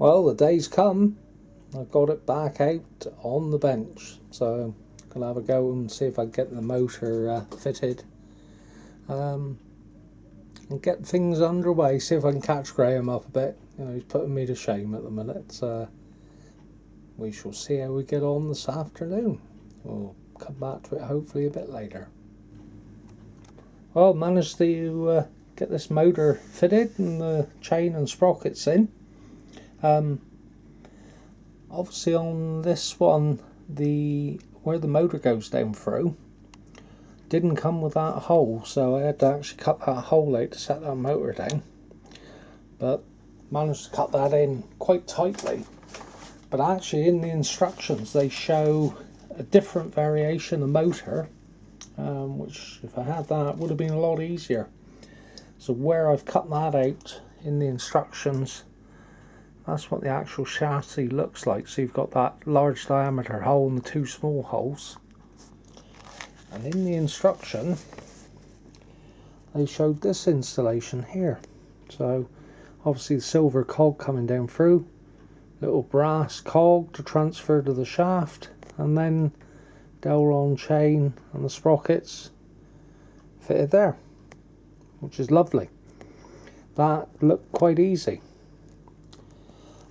Well, the day's come. I've got it back out on the bench, so I'm gonna have a go and see if I can get the motor fitted, and get things underway. See if I can catch Graham up a bit. You know, he's putting me to shame at the minute. We shall see how we get on this afternoon. We'll come back to it hopefully a bit later. Well, managed to get this motor fitted and the chain and sprockets in. Obviously on this one, where the motor goes down through didn't come with that hole, so I had to actually cut that hole out to set that motor down, but managed to cut that in quite tightly. But actually in the instructions they show a different variation of motor, which if I had that would have been a lot easier. So where I've cut that out in the instructions, that's what the actual chassis looks like. So you've got that large diameter hole and the two small holes. And in the instruction, they showed this installation here. So obviously the silver cog coming down through, little brass cog to transfer to the shaft, and then Delron chain and the sprockets fitted there, which is lovely. That looked quite easy.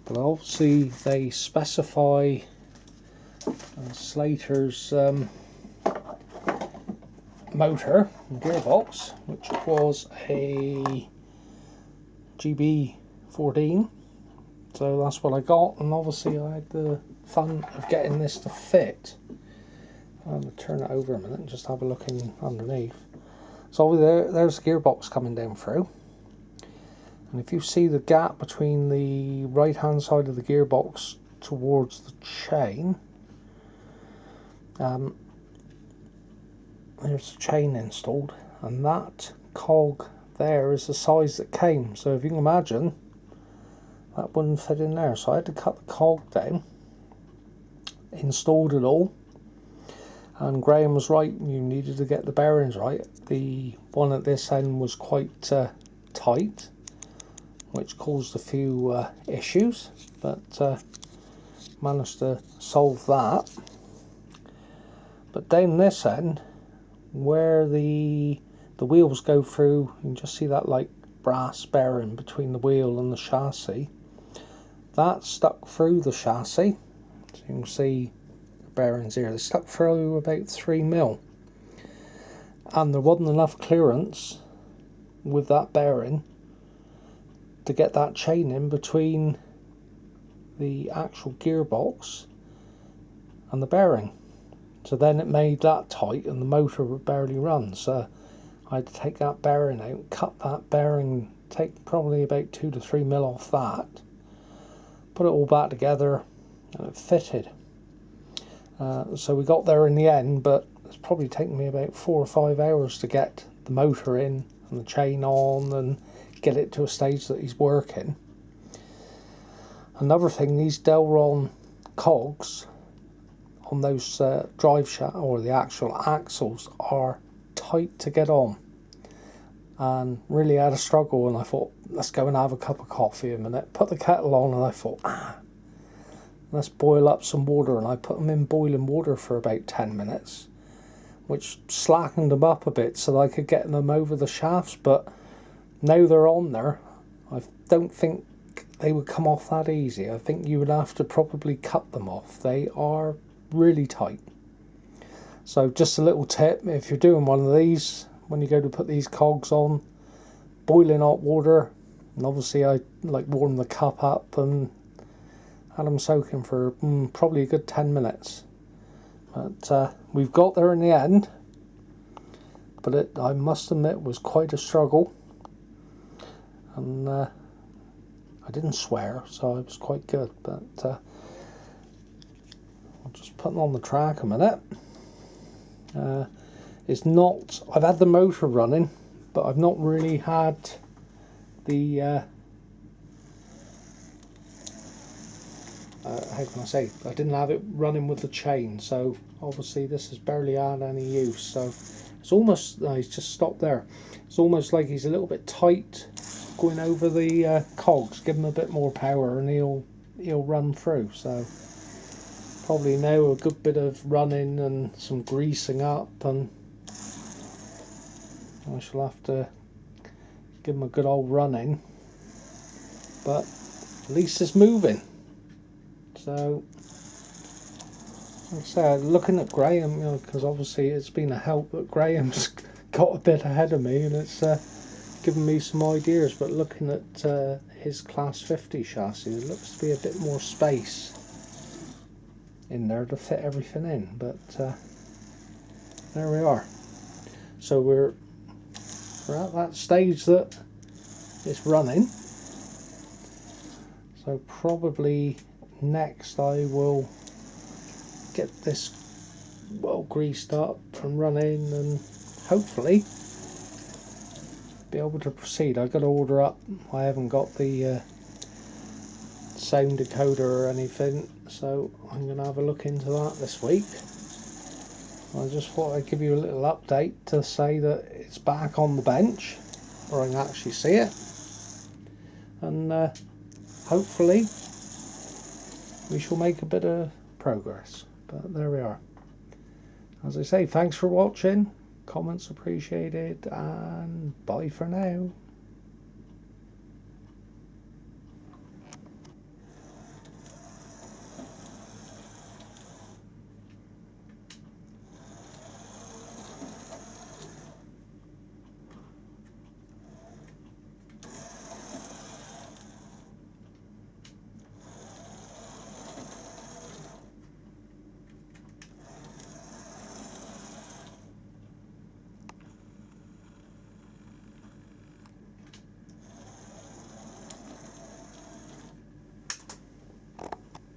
But obviously they specify Slater's motor and gearbox, which was a GB14, so that's what I got, and obviously I had the fun of getting this to fit. I'm going to turn it over a minute and just have a look in underneath. So there's the gearbox coming down through. And if you see the gap between the right hand side of the gearbox towards the chain, there's the chain installed, and that cog there is the size that came. So if you can imagine, that wouldn't fit in there. So I had to cut the cog down, installed it all, and Graham was right, you needed to get the bearings right. The one at this end was quite tight, which caused a few issues, but managed to solve that. But down this end, where the wheels go through, you can just see that like brass bearing between the wheel and the chassis. That stuck through the chassis, so you can see the bearings here. They stuck through about 3mm, and there wasn't enough clearance with that bearing to get that chain in between the actual gearbox and the bearing. So then it made that tight and the motor would barely run. So I had to take that bearing out, cut that bearing, take probably about 2 to 3mm off that, put it all back together, and it fitted. So we got there in the end, but it's probably taken me about 4 or 5 hours to get the motor in and the chain on and get it to a stage that he's working. Another thing, these Delron cogs on those drive shaft or the actual axles are tight to get on, and really had a struggle. And I thought, let's go and have a cup of coffee a minute, put the kettle on, and I thought, let's boil up some water, and I put them in boiling water for about 10 minutes, which slackened them up a bit so that I could get them over the shafts. But now they're on there, I don't think they would come off that easy. I think you would have to probably cut them off. They are really tight. So just a little tip, if you're doing one of these, when you go to put these cogs on, boiling hot water, and obviously I like warm the cup up and had them soaking for probably a good 10 minutes. But we've got there in the end, but it, I must admit, was quite a struggle. And I didn't swear, so it was quite good. But I'll just put them on the track a minute. It's not, I've had the motor running, but I've not really had the how can I say, I didn't have it running with the chain, so obviously this has barely had any use. So it's almost, he's just stopped there. It's almost like he's a little bit tight going over the cogs. Give him a bit more power and he'll he'll run through. So probably now a good bit of running and some greasing up, and I shall have to give him a good old running, but at least it's moving. So like I say, looking at Graham, you know, because obviously it's been a help that Graham's got a bit ahead of me, and it's given me some ideas. But looking at his Class 50 chassis, there looks to be a bit more space in there to fit everything in. But there we are. So we're at that stage that it's running. So probably next I will get this well greased up and running, and hopefully be able to proceed. I've got to order up. I haven't got the sound decoder or anything, so I'm going to have a look into that this week. I just thought I'd give you a little update to say that it's back on the bench where I can actually see it, and hopefully we shall make a bit of progress. But there we are. As I say, thanks for watching. Comments appreciated, and bye for now.